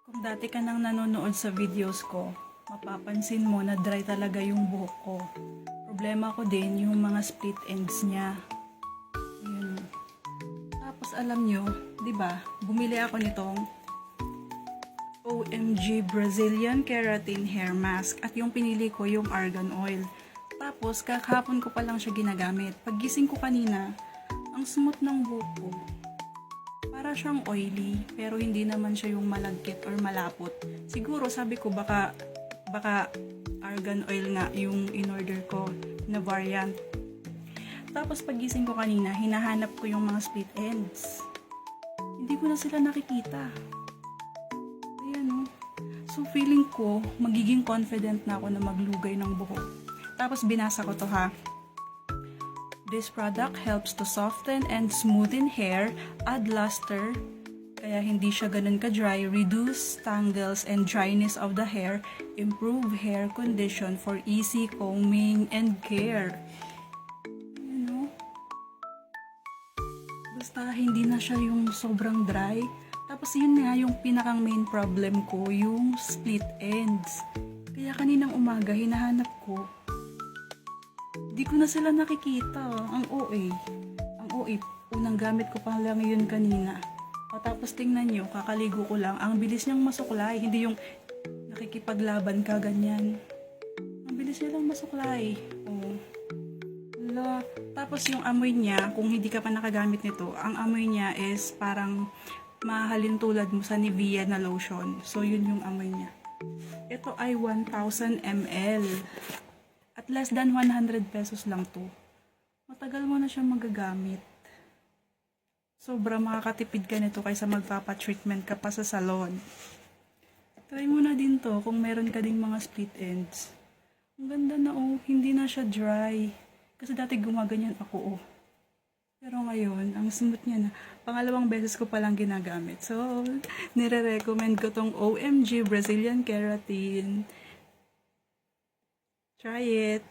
Kung dati ka nang nanonood sa videos ko, mapapansin mo na dry talaga yung buhok ko. Problema ko din yung mga split ends niya. Ayun. Tapos alam nyo, di ba, bumili ako nitong OMG Brazilian Keratin Hair Mask at yung pinili ko yung argan oil. Tapos kakahapon ko pa lang siya ginagamit. Paggising ko kanina, ang smooth ng buhok ko. Para siyang oily, pero hindi naman siya yung malagkit or malapot. Siguro sabi ko baka argan oil nga yung in-order ko na variant. Tapos pagising ko kanina, hinahanap ko yung mga split ends. Hindi ko na sila nakikita. Ayan o. So feeling ko, magiging confident na ako na maglugay ng buhok. Tapos binasa ko to ha. This product helps to soften and smoothen hair, add luster, kaya hindi siya ganun ka-dry, reduce tangles and dryness of the hair, improve hair condition for easy combing and care. You know? Basta hindi na siya yung sobrang dry. Tapos yun nga yung pinakang main problem ko, yung split ends. Kaya kaninang umaga hinahanap ko. Di ko na sila nakikita. Ang OA. Ang OA. Unang gamit ko pa lang yun kanina. O tapos tingnan nyo, kakaligo ko lang. Ang bilis niyang masuklay. Hindi yung nakikipaglaban ka ganyan. Ang bilis niya lang masuklay. O. Wala. Tapos yung amoy niya, kung hindi ka pa nakagamit nito, ang amoy niya is parang mahalin tulad mo sa Nivea na lotion. So yun yung amoy niya. Ito ay 1,000 ml. At less than 100 pesos lang to. Matagal mo na siya magagamit. Sobra makakatipid ka nito kaysa magpapa-treatment ka pa sa salon. Try mo na din to kung meron ka ding mga split ends. Ang ganda na oh, hindi na siya dry. Kasi dati gumaganyan ako oh. Pero ngayon, ang smooth niya na. Pangalawang beses ko palang ginagamit. So, nire-recommend ko tong OMG Brazilian Keratin. Try it.